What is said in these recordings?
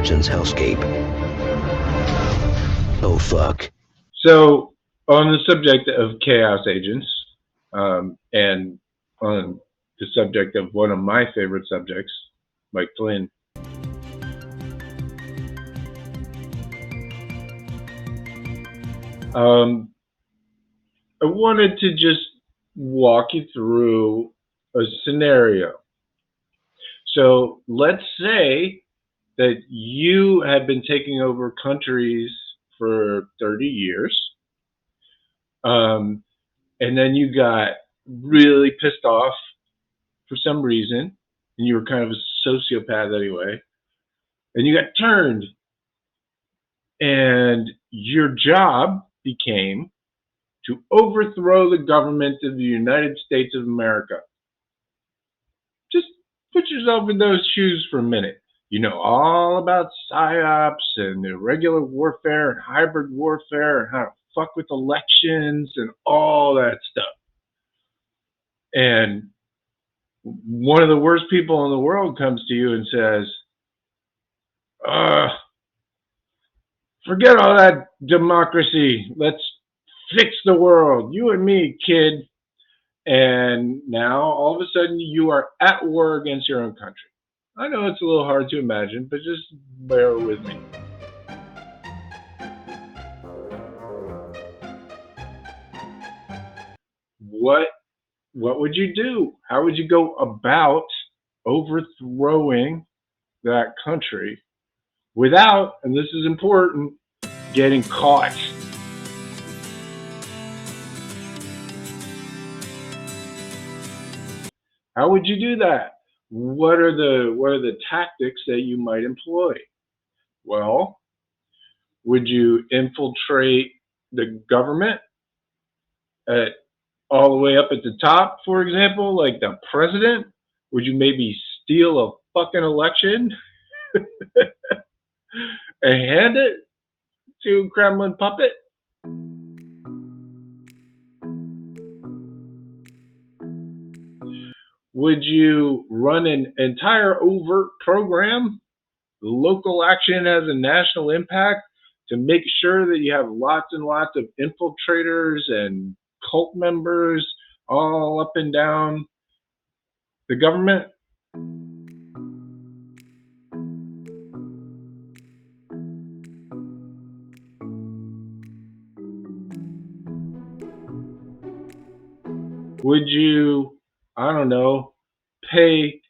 Legends hellscape. Oh fuck. So, on the subject of chaos agents, and on the subject of one of my favorite subjects, Mike Flynn, I wanted to just walk you through a scenario. So, let's say that you have been taking over countries for 30 years, um, and then you got really pissed off for some reason, and you were kind of a sociopath anyway, and you got turned, and your job became to overthrow the government of the United States of America. Just put yourself in those shoes for a minute. You know all about psyops and irregular warfare and hybrid warfare and how to fuck with elections and all that stuff. And one of the worst people in the world comes to you and says, forget all that democracy. Let's fix the world. You and me, kid. And now, all of a sudden, you are at war against your own country. I know it's a little hard to imagine, but just bear with me. What would you do? How would you go about overthrowing that country without, and this is important, getting caught? How would you do that? What are the tactics that you might employ? Well, would you infiltrate the government at all the way up at the top, for example, like the president? Would you maybe steal a fucking election and hand it to a Kremlin puppet? Would you run an entire overt program? Local action has a national impact to make sure that you have lots and lots of infiltrators and cult members all up and down the government? Would you, I don't know, pay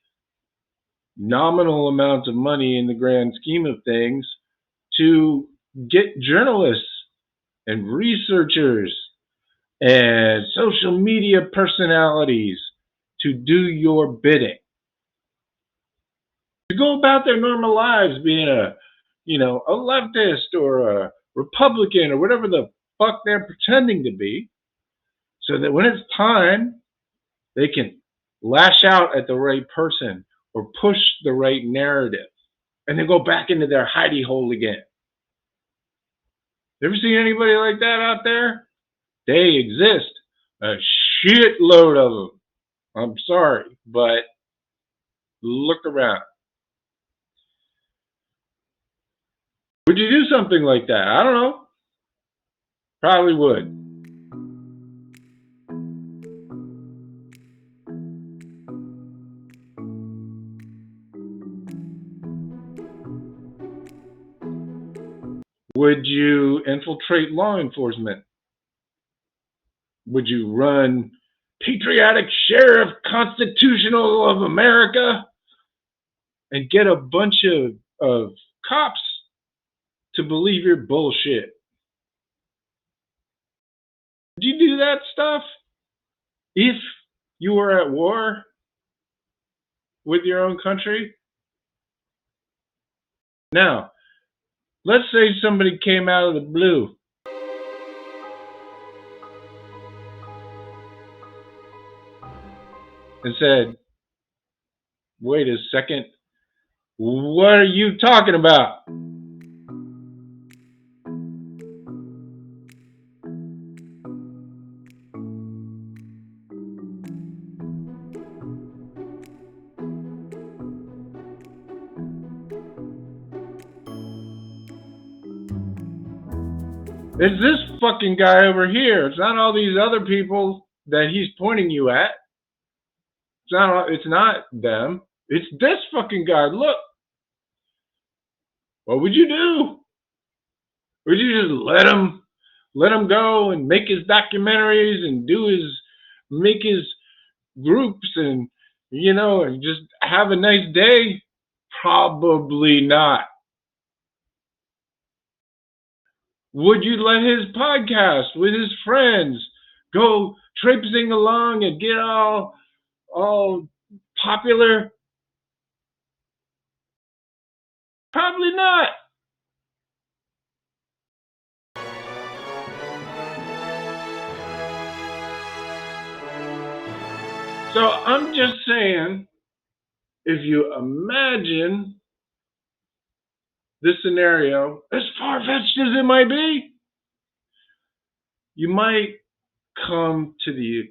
nominal amounts of money in the grand scheme of things to get journalists and researchers and social media personalities to do your bidding, to go about their normal lives being a leftist or a Republican or whatever the fuck they're pretending to be, so that when it's time, they can lash out at the right person or push the right narrative and then go back into their hidey hole again. Ever seen anybody like that out there? They exist. A shitload of them. I'm sorry, but look around. Would you do something like that? I don't know. Probably would. Would you infiltrate law enforcement? Would you run Patriotic Sheriff Constitutional of America and get a bunch of cops to believe your bullshit? Would you do that stuff if you were at war with your own country? Now, let's say somebody came out of the blue and said, wait a second, what are you talking about? It's this fucking guy over here. It's not all these other people that he's pointing you at. It's not them. It's this fucking guy. Look, what would you do? Would you just let him go and make his documentaries and make his groups and just have a nice day? Probably not. Would you let his podcast with his friends go traipsing along and get all popular? Probably not. So I'm just saying, if you imagine this scenario, as far fetched as it might be, you might come to the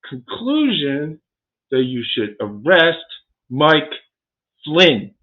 conclusion that you should arrest Mike Flynn.